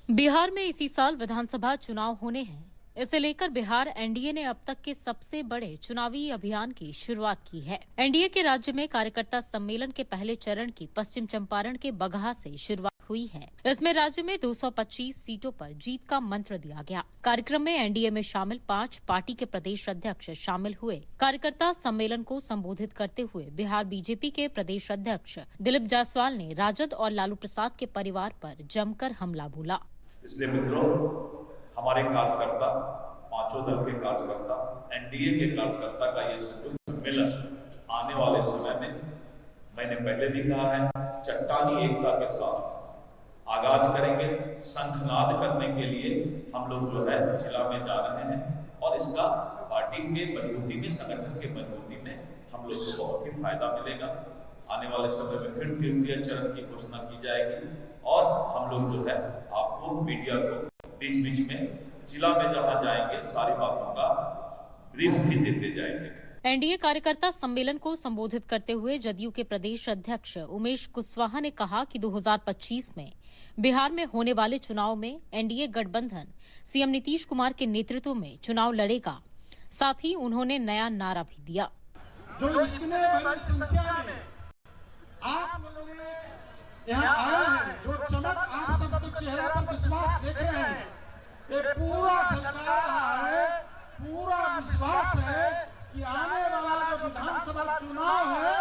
बिहार में इसी साल विधानसभा चुनाव होने हैं। इसे लेकर बिहार एनडीए ने अब तक के सबसे बड़े चुनावी अभियान की शुरुआत की है। एनडीए के राज्य में कार्यकर्ता सम्मेलन के पहले चरण की पश्चिम चंपारण के बगहा से शुरुआत हुई है। इसमें राज्य में 225 सीटों पर जीत का मंत्र दिया गया। कार्यक्रम में एनडीए में शामिल 5 पार्टी के प्रदेश अध्यक्ष शामिल हुए। कार्यकर्ता सम्मेलन को संबोधित करते हुए बिहार बीजेपी के प्रदेश अध्यक्ष दिलीप जायसवाल ने राजद और लालू प्रसाद के परिवार पर जमकर हमला बोला। इसलिए मित्रों, हमारे कार्यकर्ता, पांचों दल के कार्यकर्ता, एनडीए के कार्यकर्ता का ये संयुक्त सम्मेलन आने वाले समय में, मैंने पहले भी कहा है, चट्टानी एकता के साथ आगाज करेंगे। शंखनाद करने के लिए हम लोग जो है जिला में जा रहे हैं और इसका पार्टी के मजबूती में, संगठन के मजबूती में हम लोग को बहुत ही फायदा मिलेगा। आने वाले समय में फिर तृतीय चरण की घोषणा की जाएगी और हम लोग जो है आपको मीडिया को बीच बीच में जिला में जहां जाएंगे सारी बातों का ब्रीफ भी देते जाएंगे। एनडीए कार्यकर्ता सम्मेलन को संबोधित करते हुए जदयू के प्रदेश अध्यक्ष उमेश कुशवाहा ने कहा कि 2025 में बिहार में होने वाले चुनाव में एनडीए गठबंधन सीएम नीतीश कुमार के नेतृत्व में चुनाव लड़ेगा। साथ ही उन्होंने नया नारा भी दिया। जो इतने बड़ी संख्या में आप लोगों ने यहाँ आए हैं, जो चमक आप सबके चेहरे पर विश्वास देख रहे हैं, ये पूरा झलका रहा है, पूरा विश्वास है कि आने वाला जो विधानसभा चुनाव है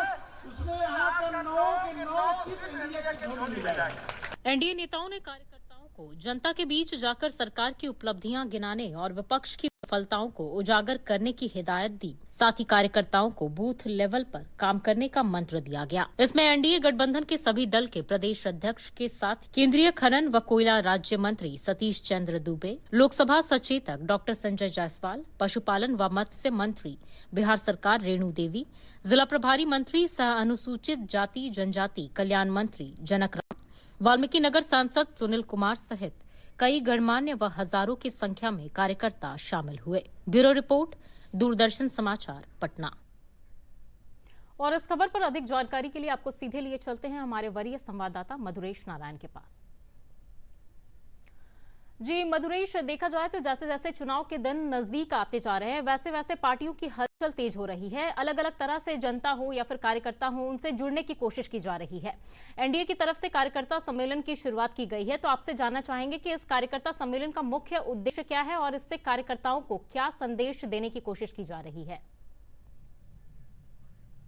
उसमें यहाँ के 9 सीट एनडीए के झोली में जाएगी। एनडीए नेताओं ने कार्यकर्ताओं को जनता के बीच जाकर सरकार की उपलब्धियां गिनाने और विपक्ष की विफलताओं को उजागर करने की हिदायत दी। साथ ही कार्यकर्ताओं को बूथ लेवल पर काम करने का मंत्र दिया गया। इसमें एनडीए गठबंधन के सभी दल के प्रदेश अध्यक्ष के साथ केंद्रीय खनन व कोयला राज्य मंत्री सतीश चंद्र दुबे, लोकसभा सचेतक डॉक्टर संजय जायसवाल, पशुपालन व मत्स्य मंत्री बिहार सरकार रेणु देवी, जिला प्रभारी मंत्री सह अनुसूचित जाति जनजाति कल्याण मंत्री जनक राम, वाल्मीकि नगर सांसद सुनील कुमार सहित कई गणमान्य व हजारों की संख्या में कार्यकर्ता शामिल हुए। ब्यूरो रिपोर्ट, दूरदर्शन समाचार, पटना। और इस खबर पर अधिक जानकारी के लिए आपको सीधे लिए चलते हैं हमारे वरीय संवाददाता मधुरेश नारायण के पास। जी मधुरेश, देखा जाए तो जैसे जैसे चुनाव के दिन नजदीक आते जा रहे हैं वैसे वैसे पार्टियों की हलचल तेज हो रही है। अलग अलग तरह से जनता हो या फिर कार्यकर्ता हो, उनसे जुड़ने की कोशिश की जा रही है। एनडीए की तरफ से कार्यकर्ता सम्मेलन की शुरुआत की गई है, तो आपसे जानना चाहेंगे कि इस कार्यकर्ता सम्मेलन का मुख्य उद्देश्य क्या है और इससे कार्यकर्ताओं को क्या संदेश देने की कोशिश की जा रही है।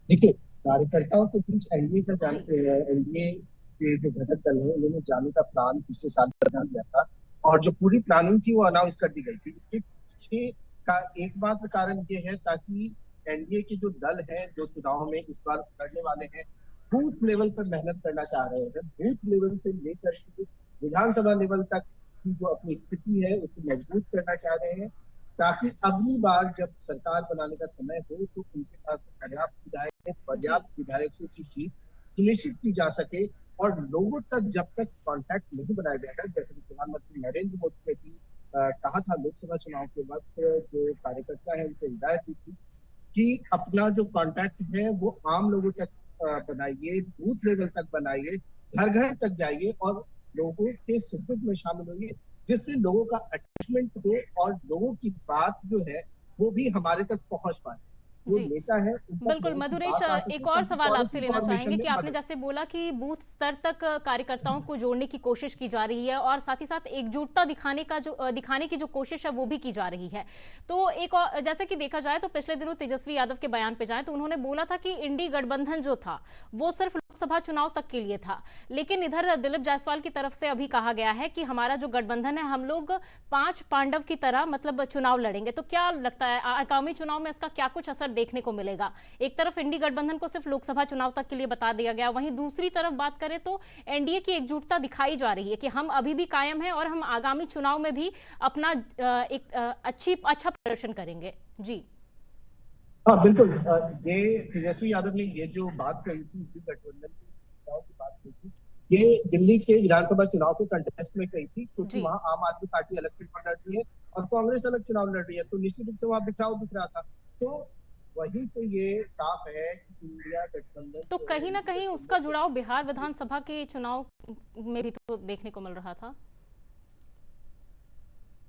देखिए, कार्यकर्ताओं के बीच एनडीए के जो घटक दल है उन्होंने जाने का प्लान पिछले साल बना लिया था और जो पूरी प्लानिंग थी वो अनाउंस कर दी गई थी। इसके पीछे का एकमात्र कारण ये है ताकि एनडीए के जो दल हैं जो चुनाव में इस बार लड़ने वाले हैं, बूथ लेवल पर मेहनत करना चाह रहे हैं। बूथ लेवल से लेकर विधानसभा लेवल तक की जो अपनी स्थिति है उसको मजबूत करना चाह रहे हैं ताकि अगली बार जब सरकार बनाने का समय हो तो उनके पास पर्याप्त विधायक से सीट सुनिश्चित की जा सके। और लोगों तक जब तक कांटेक्ट नहीं बनाया गया था, जैसे कि प्रधानमंत्री नरेंद्र मोदी ने भी कहा था लोकसभा चुनाव के वक्त, जो कार्यकर्ता है उनको हिदायत दी थी कि अपना जो कांटेक्ट है वो आम लोगों तक बनाइए, बूथ लेवल तक बनाइए, घर घर तक जाइए और लोगों के सुख दुख में शामिल होइए, जिससे लोगों का अटैचमेंट हो और लोगों की बात जो है वो भी हमारे तक पहुंच पाए। जो नेता है बिल्कुल मधुरेश, एक और सवाल आपसे लेना चाहेंगे कि आपने जैसे बोला कि बूथ स्तर तक कार्यकर्ताओं को जोड़ने की कोशिश की जा रही है और साथ ही साथ एकजुटता दिखाने की जो कोशिश है वो भी की जा रही है। तो एक और जैसे कि देखा जाए तो पिछले दिनों तेजस्वी यादव के बयान पे जाए तो उन्होंने बोला था कि इंडी गठबंधन जो था वो सिर्फ लोकसभा चुनाव तक के लिए था, लेकिन इधर दिलीप जायसवाल की तरफ से अभी कहा गया है कि हमारा जो गठबंधन है हम लोग 5 पांडव की तरह मतलब चुनाव लड़ेंगे। तो क्या लगता है आगामी चुनाव में इसका क्या कुछ असर देखने को मिलेगा? एक तरफ इंडी गठबंधन को सिर्फ लोकसभा चुनाव तक के लिए बता दिया गया, वहीं दूसरी तरफ बात करें तो एनडीए की एकजुटता दिखाई जा रही है कि हम अभी भी कायम हैं और हम आगामी चुनाव में भी अपना एक अच्छा प्रदर्शन करेंगे। जी हाँ बिल्कुल, ये तेजस्वी यादव ने ये जो बात कही थी गठबंधन की बात कही थी, ये दिल्ली के विधानसभा चुनाव के कंटेस्ट में कही थी क्योंकि वहाँ आम आदमी पार्टी अलग चुनाव लड़ रही है और कांग्रेस अलग चुनाव लड़ रही है, तो निश्चित रूप से वहाँ बिखराव दिख रहा था। तो वहीं से ये साफ है कि इंडिया गठबंधन तो कहीं ना कहीं उसका जुड़ाव बिहार विधानसभा के चुनाव में भी तो देखने को मिल रहा था।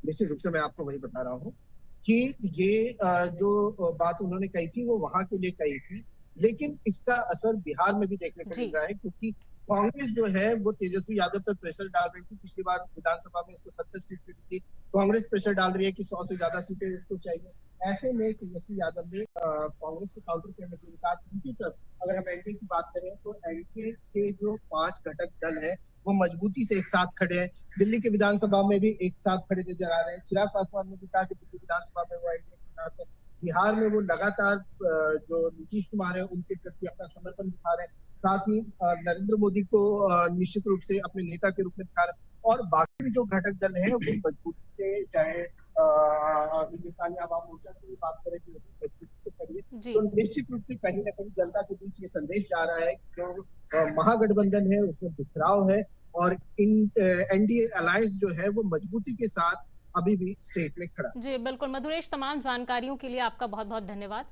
निश्चित रूप से मैं आपको वही बता रहा हूँ कि ये जो बात उन्होंने कही थी वो वहां के लिए कही थी, लेकिन इसका असर बिहार में भी देखने को जी। मिल रहा है, क्योंकि कांग्रेस जो है वो तेजस्वी यादव पर प्रेशर डाल रही थी। पिछली बार विधानसभा में उसको 70 सीट मिली थी, कांग्रेस प्रेशर डाल रही है कि 100 से ज्यादा सीटें इसको चाहिए। ऐसे में तेजस्वी यादव ने कांग्रेस को काउंटर करने के लिए कहा। दूसरी तरफ अगर हम एनडीए की बात करें तो एनडीए के जो 5 घटक दल है वो मजबूती से एक साथ खड़े हैं। दिल्ली के विधानसभा में भी एक साथ खड़े नजर आ रहे हैं। चिराग पासवान ने भी कहा कि दिल्ली विधानसभा में वो एनडीए के साथ है। बिहार में वो लगातार जो नीतीश कुमार है उनके प्रति अपना समर्थन दिखा रहे हैं। साथ ही नरेंद्र मोदी को निश्चित रूप से अपने नेता के रूप में दिखा रहे हैं। और बाकी भी जो घटक दल हैं वो मजबूती से, चाहे हिंदुस्तानी आवाम मोर्चा की बात करें कि मजबूती से खड़ी है, जी। तो निश्चित रूप से कहीं ना कहीं जनता के बीच ये संदेश जा रहा है कि जो महागठबंधन है उसमें बिखराव है और इन एनडीए अलायंस जो है वो मजबूती के साथ अभी भी स्टेट में खड़ा है। जी बिल्कुल मधुरेश, तमाम जानकारियों के लिए आपका बहुत बहुत धन्यवाद।